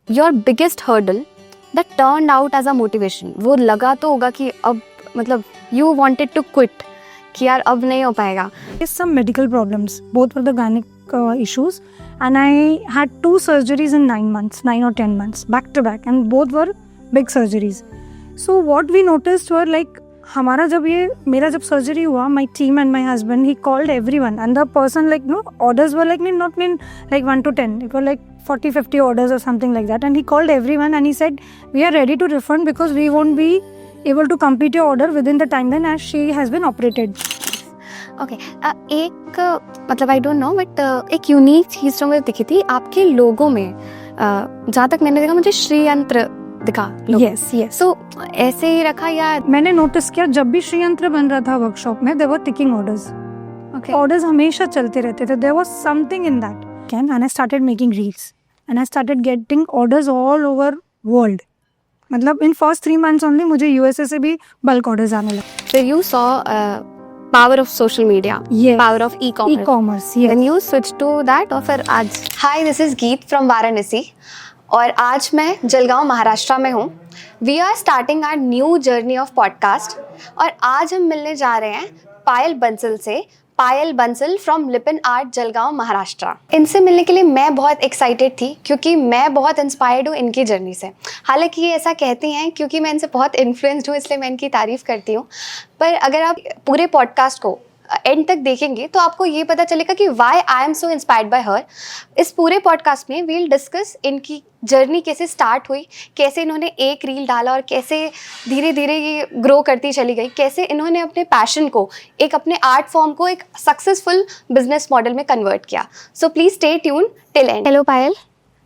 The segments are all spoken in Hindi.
Your biggest hurdle that turn out as a motivation, वो लगा तो होगा कि अब मतलब यू वांटेड टू क्विट कि यार अब नहीं हो पाएगा. Some medical problems, both were the gynec issues, and I had 2 surgeries in 9 months, 9 or 10 months, back to back, and both were big surgeries. So what we noticed were like, मेरा जब सर्जरी हुआ, my team and my husband, he called everyone, and the person like, no, orders were like, not like 1 to 10, it were like 40-50 orders or something like that, and he called everyone and he said, we are ready to refund because we won't be able to complete your order within the timeline as she has been operated. Okay. एक मतलब आई डोंट नो बट एक यूनिक चीज़ जो मुझे दिखी थी आपके लोगों में, जहाँ तक मैंने देखा मुझे श्रीयंत्र दिखा. Yes. सो ऐसे ही रखा या मैंने नोटिस किया जब भी श्रीयंत्र बन रहा था वर्कशॉप में, there were ticking orders. Orders हमेशा चलते रहते थे. There was something in that. And I started making reels and I started getting orders all over world. मतलब इन फर्स्ट 3 months ओनली मुझे यूएसए से भी बल्क ऑर्डर्स आने लगे. फिर you saw power of social media, power of e-commerce, yes. Then you switch to that और फिर आज. Hi, this is Geet from Varanasi और आज मैं जलगांव महाराष्ट्र में हूँ. We are starting our new journey of podcast और आज हम मिलने जा रहे हैं पायल बंसल से. Payal Bansal from Lippan art Jalgaon Maharashtra. इनसे मिलने के लिए मैं बहुत एक्साइटेड थी क्योंकि मैं बहुत इंस्पायर्ड हूँ इनकी जर्नी से. हालांकि ये ऐसा कहती हैं क्योंकि मैं इनसे बहुत इन्फ्लुएंस्ड हूँ इसलिए मैं इनकी तारीफ़ करती हूँ. पर अगर आप पूरे पॉडकास्ट को एंड तक देखेंगे तो आपको ये पता चलेगा कि why I am so inspired by her. इस पूरे पॉडकास्ट में वील डिस्कस इनकी जर्नी कैसे स्टार्ट हुई, कैसे इन्होंने एक रील डाला और कैसे धीरे धीरे ये ग्रो करती चली गई, कैसे इन्होंने अपने पैशन को, एक अपने आर्ट फॉर्म को एक सक्सेसफुल बिजनेस मॉडल में कन्वर्ट किया. So please stay tune till and. Hello Payal.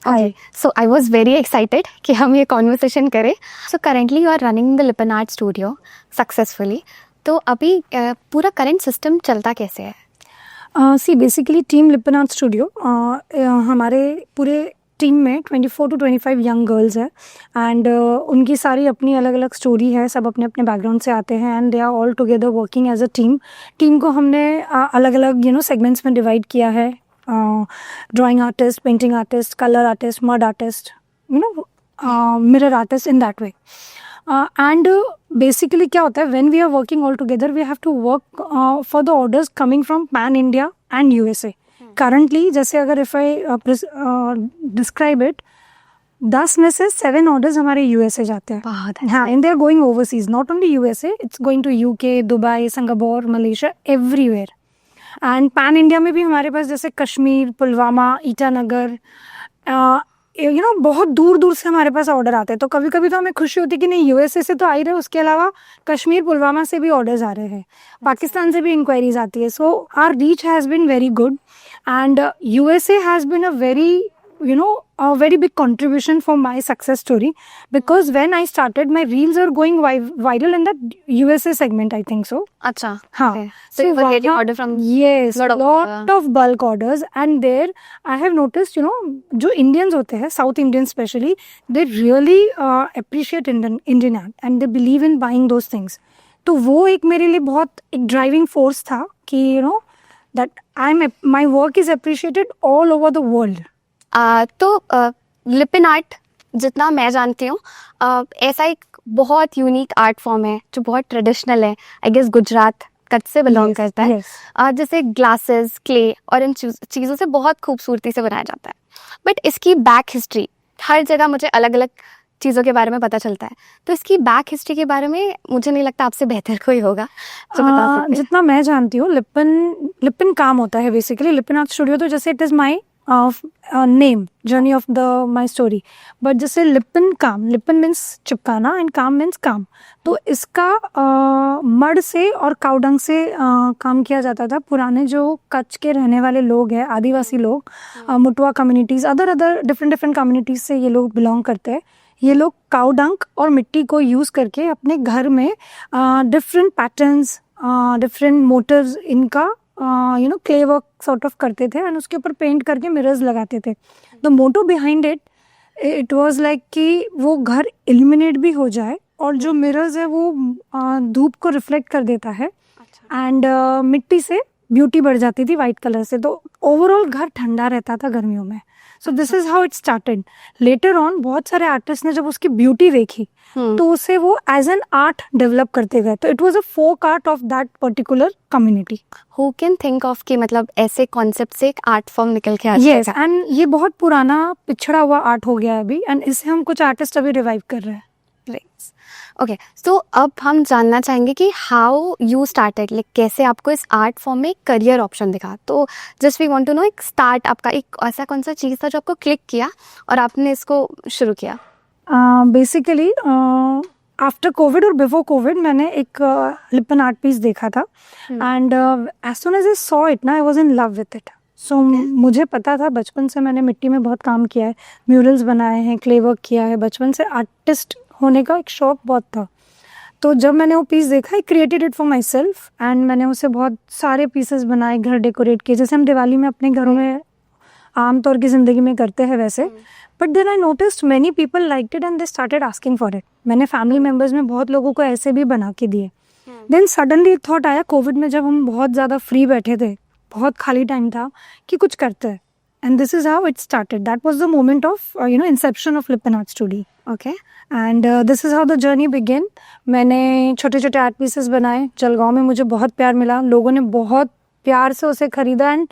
Hi. So I was very excited कि हम ये कॉन्वर्सेशन करें. So currently you are running the Lipin art studio successfully. तो अभी पूरा करंट सिस्टम चलता कैसे है? See basically team Lipin art studio, हमारे पूरे टीम में 24 to 25 यंग गर्ल्स है एंड उनकी सारी अपनी अलग अलग स्टोरी है. सब अपने अपने बैकग्राउंड से आते हैं and they are all together working as a team. Team को हमने अलग अलग सेगमेंट्स में डिवाइड किया है. Drawing artist, painting artist, colour artist, mud artist, mirror artist, in that way. And basically क्या होता है, when we are working all together we have to work for the orders coming from pan India and USA. Currently जैसे अगर इफ आई डिस्क्राइब इट, 10 में से 7 ऑर्डर्स हमारे यूएसए जाते हैं. हाँ, and they are going overseas, not only USA, it's going to UK, Dubai, Singapore, Malaysia, everywhere. And pan India में भी हमारे पास जैसे कश्मीर, पुलवामा, ईटानगर, बहुत दूर दूर से हमारे पास ऑर्डर आते हैं. तो कभी कभी तो हमें खुशी होती है कि नहीं, यूएसए से तो आ ही रहे, उसके अलावा कश्मीर, पुलवामा से भी ऑर्डर्स आ रहे हैं, पाकिस्तान से भी इंक्वायरीज आती है. So our reach has been very good and USA has been a very big contribution for my success story because when I started, my reels are going viral in that USA segment, I think so. अच्छा. हाँ. Okay. So you were getting order from lot of bulk orders, and there I have noticed, जो Indians होते हैं, South Indians especially, they really appreciate Indian art and they believe in buying those things. तो वो एक मेरे लिए बहुत एक ड्राइविंग फोर्स था कि that my work is appreciated all over the world. तो लिपिन आर्ट जितना मैं जानती हूँ ऐसा एक बहुत यूनिक आर्ट फॉर्म है जो बहुत ट्रेडिशनल है. आई गेस गुजरात कच्छ से बिलोंग करता है. जैसे ग्लासेस, क्ले और इन चीज़ों से बहुत खूबसूरती से बनाया जाता है. बट इसकी बैक हिस्ट्री हर जगह मुझे अलग अलग चीज़ों के बारे में पता चलता है. तो इसकी बैक हिस्ट्री के बारे में मुझे नहीं लगता आपसे बेहतर कोई होगा जो बता सके. जितना मैं जानती हूँ, लिपिन काम होता है बेसिकली. लिपिन आर्ट स्टूडियो तो जैसे it is my name, journey of my story, but जैसे लिपिन मीन्स चिपकाना एंड काम मीन्स काम. तो इसका मड से और काउडंग से काम किया जाता था. पुराने जो कच्छ के रहने वाले लोग हैं, आदिवासी लोग, मुटवा कम्युनिटीज़, अदर डिफरेंट कम्युनिटीज़ से ये लोग बिलोंग करते हैं. ये लोग काउडंग और मिट्टी को यूज़ करके अपने घर में डिफरेंट पैटर्न्स, डिफरेंट मोटिव्स इनका क्ले वर्क सॉर्ट ऑफ करते थे एंड उसके ऊपर पेंट करके मिरर्स लगाते थे. The motto behind it was like कि वो घर इल्यूमिनेट भी हो जाए और जो मिरर्स है वो धूप को रिफ्लेक्ट कर देता है एंड मिट्टी से ब्यूटी बढ़ जाती थी वाइट कलर से. तो ओवरऑल घर ठंडा रहता था गर्मियों में. So this is how it started. Later on बहुत सारे आर्टिस्ट ने जब उसकी ब्यूटी देखी तो उसे वो एज एन आर्ट डेवलप करते गए. तो it was a folk art of that particular community. Who can think of कि मतलब ऐसे कॉन्सेप्ट से एक आर्ट फॉर्म निकल के आ यस, जाएगा. एंड ये बहुत पुराना पिछड़ा हुआ आर्ट हो गया है अभी, एंड इसे हम कुछ आर्टिस्ट अभी रिवाइव कर रहे हैं. ओके, सो अब हम जानना चाहेंगे कि हाउ यू स्टार्टेड, लाइक कैसे आपको इस आर्ट फॉर्म में करियर ऑप्शन दिखा. तो just we want to know एक स्टार्ट आपका, एक ऐसा कौन सा चीज़ था जो आपको क्लिक किया और आपने इसको शुरू किया. बेसिकली आफ्टर कोविड और बिफोर कोविड मैंने एक लिपन आर्ट पीस देखा था, and as soon as I saw it ना, I was in love with it. So मुझे पता था, बचपन से मैंने मिट्टी में बहुत काम किया है, म्यूरल्स बनाए हैं, क्ले वर्क किया है, बचपन से आर्टिस्ट होने का एक शौक बहुत था. तो जब मैंने वो पीस देखा, I created it for my self, and मैंने उसे बहुत सारे पीसेस बनाए, घर डेकोरेट किए, जैसे हम दिवाली में अपने घरों में आमतौर की ज़िंदगी में करते हैं वैसे. But then I noticed many people liked it and they started asking for it. मैंने फैमिली मेम्बर्स में बहुत लोगों को ऐसे भी बना के दिए. देन सडनली एक थॉट आया कोविड में, जब हम बहुत ज़्यादा फ्री बैठे थे, बहुत खाली टाइम था, कि कुछ करते हैं. And this is how it started. That was the moment of Inception of लिपन art studio. Okay, and this is how the journey begin. मैंने छोटे छोटे आर्ट पीसेस बनाए. जलगांव में मुझे बहुत प्यार मिला, लोगों ने बहुत प्यार से उसे खरीदा, एंड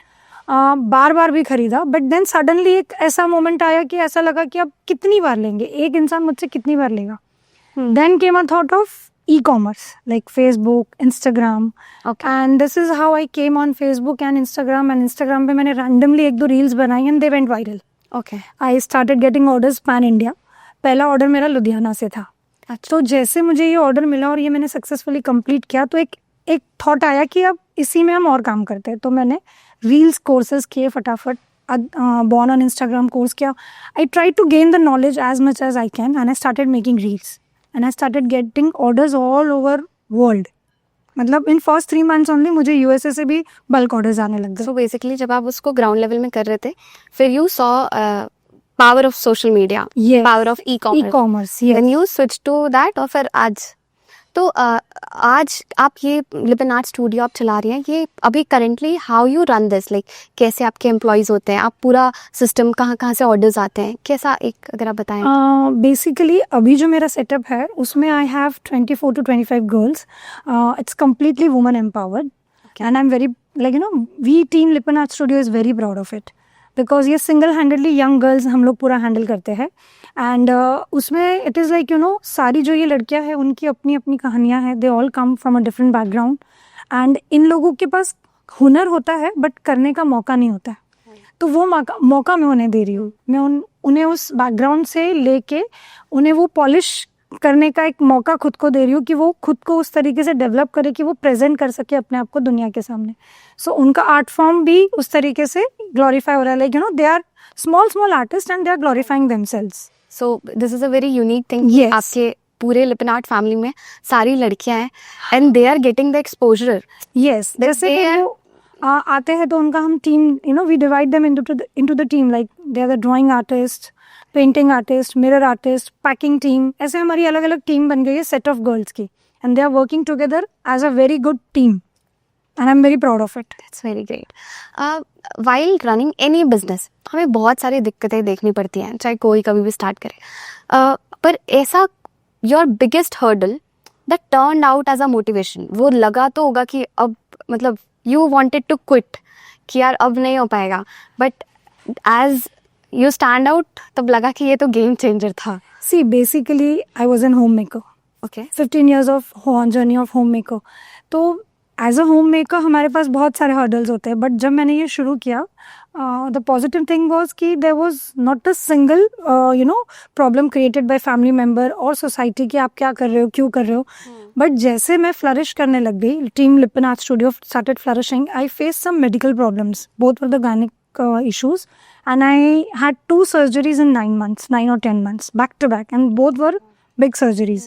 बार बार भी खरीदा. बट देन सडनली एक ऐसा मोमेंट आया कि ऐसा लगा कि अब कितनी बार लेंगे, एक इंसान मुझसे कितनी बार लेगा. Then came a thought of e-commerce like Facebook, Instagram. Okay. And this is how I came on Facebook and Instagram. And Instagram पे मैंने randomly एक दो reels बनाई and they went viral. Okay. I started getting orders pan India. पहला ऑर्डर मेरा लुधियाना से था. तो जैसे मुझे ये ऑर्डर मिला और ये मैंने सक्सेसफुली कंप्लीट किया, तो एक थॉट आया कि अब इसी में हम और काम करते हैं. तो मैंने रील्स कोर्सेज किए फटाफट. बॉर्न ऑन इंस्टाग्राम कोर्स किया. I try to gain the knowledge as much as I can, and I started making reels, and I started getting orders all over world. मतलब इन फर्स्ट 3 months ओनली मुझे यूएसए से भी बल्क ऑर्डर्स आने लग गए. सो बेसिकली जब आप उसको ग्राउंड लेवल में कर रहे थे, फिर you saw power of social media, Yes. Power of e-commerce. yes. Then you switch to that. और फिर आज तो आज आप ये लिपन आर्ट स्टूडियो आप चला रही हैं, ये अभी currently how you run this, like कैसे आपके एम्प्लॉयज़ होते हैं, आप पूरा सिस्टम कहाँ से ऑर्डर्स आते हैं, कैसा, एक अगर आप बताएं. बेसिकली अभी जो मेरा सेटअप है उसमें I have 24 to 25 girls. It's completely woman empowered, and I am very we team लिपन art studio is very proud of it, because ये सिंगल हैंडेडली यंग गर्ल्स हम लोग पूरा हैंडल करते हैं. एंड उसमें इट इज़ लाइक सारी जो ये लड़कियां हैं उनकी अपनी अपनी कहानियां हैं. They all come from a different background, and in लोगों के पास हुनर होता है बट करने का मौका नहीं होता है. तो वो मौका मैं उन्हें दे रही हूँ. मैं उन्हें उस बैकग्राउंड से लेके उन्हें वो पॉलिश करने का एक मौका खुद को दे रही हूँ कि वो खुद को उस तरीके से डेवलप करे कि वो प्रेजेंट कर सके अपने आप को दुनिया के सामने. सो उनका आर्ट फॉर्म भी उस तरीके से ग्लोरीफाई हो रहा है. Like they are small artist and they are glorifying themselves. So this is a very unique thing. Yes. आपके पूरे लिपन आर्ट फैमिली में सारी लड़कियां हैं and they are getting the exposure. Yes, जैसे कि वो आते हैं तो उनका हम team we divide them into the team. Like they are the drawing artist, painting artist, mirror artist, packing team. ऐसे हमारी अलग अलग टीम बन गई है सेट ऑफ गर्ल्स की, and they are working together as a very good team, and I am very proud of it. It's very great. While running any business हमें बहुत सारी दिक्कतें देखनी पड़ती हैं, चाहे कोई कभी भी स्टार्ट करे. पर ऐसा your biggest hurdle that turn out as a motivation, वो लगा तो होगा कि अब मतलब यू वांटेड टू क्विट कि यार अब नहीं हो पाएगा, but as you stand out तब लगा कि ये तो गेम चेंजर था. See, basically I was an homemaker. Okay. 15 years of journey of homemaker. तो एज अ होम मेकर हमारे पास बहुत सारे हर्डल्स होते हैं, बट जब मैंने ये शुरू किया द पॉजिटिव थिंग वॉज कि there was not a single problem created by family member और सोसाइटी कि आप क्या कर रहे हो, क्यों कर रहे हो. बट जैसे मैं फ्लरिश करने लग गई, team लिपन art studio started flourishing, I face some medical problems, both were the gynaec issues, and I had 2 surgeries in 9 months, 9 or 10 months back to back, and both were big surgeries.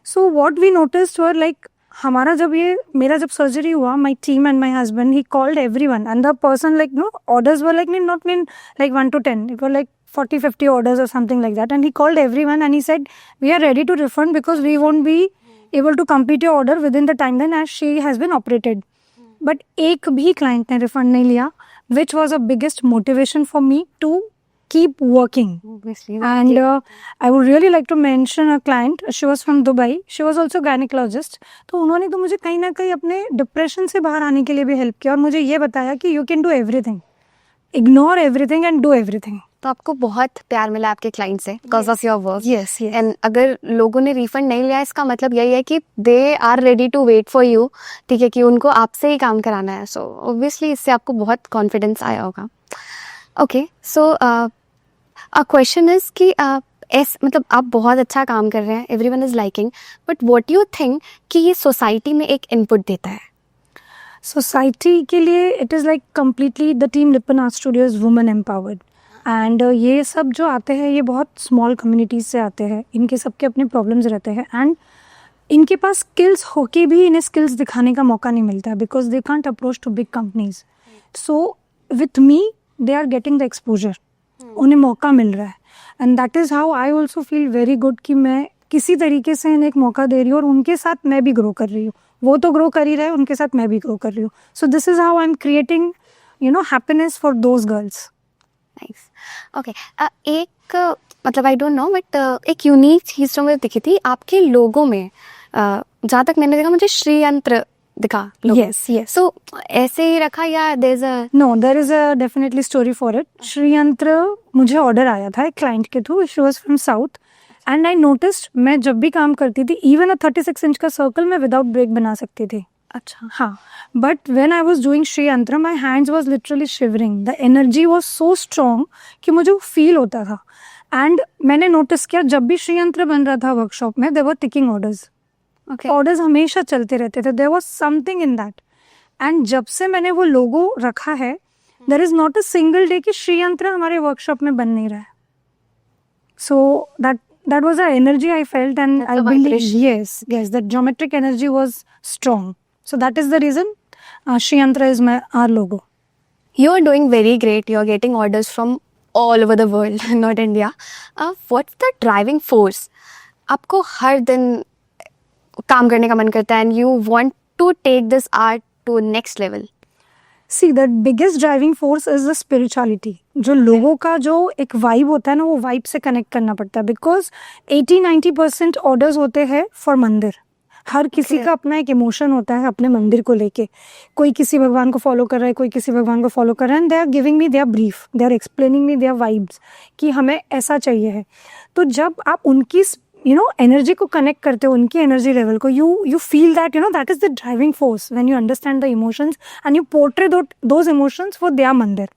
So what we noticed were like मेरा जब सर्जरी हुआ, my team and my husband, he called everyone, and the person orders were not like 1 to 10, it were like 40-50 orders or something like that, and he called everyone and he said we are ready to refund because we won't be able to complete your order within the timeline as she has been operated. But एक भी client ने refund नहीं लिया, which was a biggest motivation for me to keep working. Obviously. And I would really like to mention a client. She was from Dubai. She was also gynecologist. तो उन्होंने तो मुझे कहीं ना कहीं अपने डिप्रेशन से बाहर आने के लिए भी हेल्प किया और मुझे ये बताया कि you can do everything, ignore everything and do everything. तो आपको बहुत प्यार मिला आपके क्लाइंट से because of your work. Yes yes. And अगर लोगों ने रिफंड नहीं लिया इसका मतलब यही है कि they are ready to wait for you. ठीक है, कि उनको आपसे ही काम कराना है. सो ऑब्वियसली इससे आपको बहुत कॉन्फिडेंस आया होगा. Okay, so a question is कि मतलब आप बहुत अच्छा काम कर रहे हैं, everyone is liking, but what you think कि ये सोसाइटी में एक इनपुट देता है? सोसाइटी के लिए it is like completely the team लिपन art studio is women empowered. And ये सब जो आते हैं ये बहुत स्मॉल कम्युनिटीज़ से आते हैं. इनके सबके अपने प्रॉब्लम्स रहते हैं एंड इनके पास स्किल्स होके भी इन्हें स्किल्स दिखाने का मौका नहीं मिलता because they can't approach to big companies. So with me they are getting the exposure. उन्हें मौका मिल रहा है and that is how I also feel very good कि मैं किसी तरीके से इन्हें एक मौका दे रही हूँ और उनके साथ मैं भी ग्रो कर रही हूँ. वो तो ग्रो कर ही रहे, उनके साथ मैं भी ग्रो कर रही हूँ. सो this is how I am creating happiness for those girls. Nice. Okay, एक मतलब आई डोंट नो बट एक यूनिक चीज़ जो मुझे दिखी थी आपके लोगों में, जहाँ तक मैंने देखा मुझे श्री यंत्र दिखा. Yes yes. सो ऐसे ही रखा या there is a definitely story for it. Shri Yantra मुझे ऑर्डर आया था एक क्लाइंट के through. She was from south and I noticed मैं जब भी काम करती थी इवन अ 36 इंच का सर्कल मैं विदाउट ब्रेक बना सकती थी. अच्छा. हाँ, but when I was doing Shri Yantra my hands was literally shivering. The energy was so strong कि मुझे वो फील होता था. एंड मैंने नोटिस किया जब भी श्री यंत्र बन रहा था वर्कशॉप में there were ticking orders. Orders हमेशा चलते रहते थे. There was something in that. And जब से मैंने वो लोगो रखा है there is not a single day कि श्री यंत्र हमारे वर्कशॉप में बन नहीं रहा है. सो that was the energy I felt and That's I the believe vibration. yes that geometric energy was strong. So that is the reason Shri Yantra is our logo. You are doing very great. You are getting orders from all over the world, not India. What's the driving force? आपको हर दिन काम करने का मन करता है and you want to take this art to next level. See, the biggest driving force is the spirituality. जो लोगों का जो एक वाइब होता है ना वो वाइब से कनेक्ट करना पड़ता है बिकॉज 80-90% ऑर्डर्स होते हैं फॉर मंदिर. हर किसी का अपना एक इमोशन होता है अपने मंदिर को लेके. कोई किसी भगवान को फॉलो कर रहा है, कोई किसी भगवान को फॉलो कर रहा है and they are giving me their brief, they are explaining me their vibes कि हमें ऐसा चाहिए है. तो जब आप उनकी एनर्जी को कनेक्ट करते हो, उनकी एनर्जी लेवल को, you feel that that is the driving force when you understand the emotions and you portray those emotions for their मंदिर.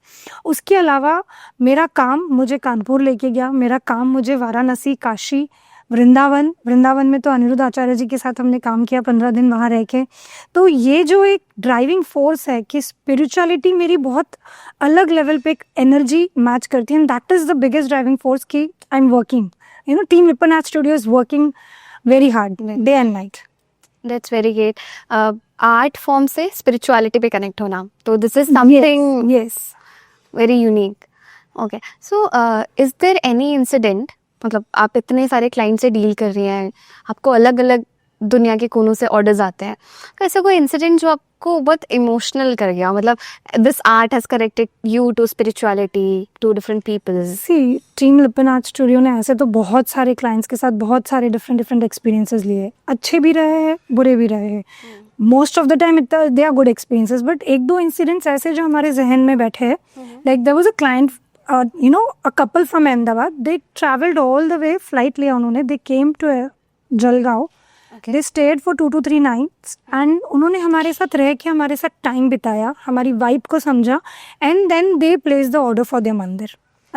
उसके अलावा मेरा काम मुझे कानपुर लेके गया, मेरा काम मुझे वाराणसी, काशी, वृंदावन में तो अनिरुद्ध आचार्य जी के साथ हमने काम किया 15 दिन वहाँ रह के. तो ये जो एक ड्राइविंग फोर्स है कि स्पिरिचुअलिटी मेरी बहुत अलग लेवल पे एक एनर्जी मैच करती है and that is the biggest driving force कि I am working. Team Lipan Art Studio is working very hard, day and night. That's very great. Art form से spirituality पे connect होना. तो this is something yes very unique. Okay. So is there any incident? मतलब आप इतने सारे क्लाइंट से डील कर रही हैं, आपको अलग अलग दुनिया के कोनों से ऑर्डर्स आते हैं. ऐसा कोई इंसिडेंट जो आपको बहुत इमोशनल कर गया, मतलब this art has connected you to spirituality, to different peoples? See, team लिपन art studio ने ऐसे तो बहुत सारे क्लाइंट्स के साथ बहुत सारे डिफरेंट एक्सपीरियंसेस लिए. अच्छे भी रहे हैं, बुरे भी रहे हैं. Most of the time they are good experiences, but एक दो इंसिडेंट्स ऐसे जो हमारे जहन में बैठे हैं. Like there was a client, a couple from Ahmedabad. They traveled all the way, flight लिया उन्होंने. They came to Jalgaon. They stayed for 2 to 3 nights and उन्होंने हमारे साथ रह के हमारे साथ टाइम बिताया, हमारी वाइब को समझा and then they placed the order for their मंदिर.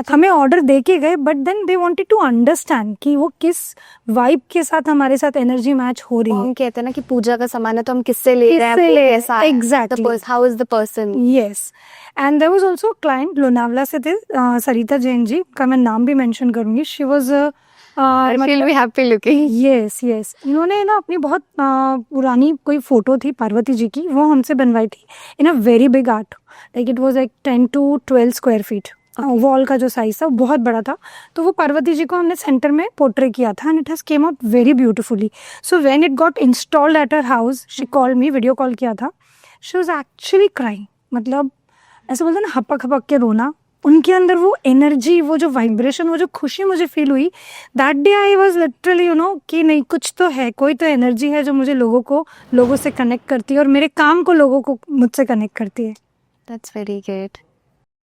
हमें ऑर्डर दे के गए but then they wanted to understand कि वो किस वाइब के साथ हमारे साथ एनर्जी मैच हो रही है. हम कहते हैं ना कि पूजा का सामान है तो हम किससे ले रहे हैं, ऐसा exactly, how is the person. Yes. And there was also client Lonavala से थे, सरिता जैन जी का मैं नाम भी मेंशन करूंगी. She was happy looking. Yes. इन्होंने ना अपनी बहुत पुरानी कोई फोटो थी पार्वती जी की, वो हमसे बनवाई थी in a very big art. Like it was like 10 to 12 square feet. Wall का जो साइज था वो बहुत बड़ा था. तो वो पार्वती जी को हमने सेंटर में पोर्ट्रे किया था and it has came out very beautifully. So when it got installed at her house, she called me, video call किया था. She was actually crying. मतलब ऐसे बोलते ना हपक के रोना, उनके अंदर वो एनर्जी, वो जो वाइब्रेशन, वो जो खुशी मुझे फील हुई that day, I was literally कि नहीं, कुछ तो है, कोई तो एनर्जी है जो मुझे लोगों से कनेक्ट करती है और मेरे काम को लोगों को मुझसे कनेक्ट करती है. That's very great.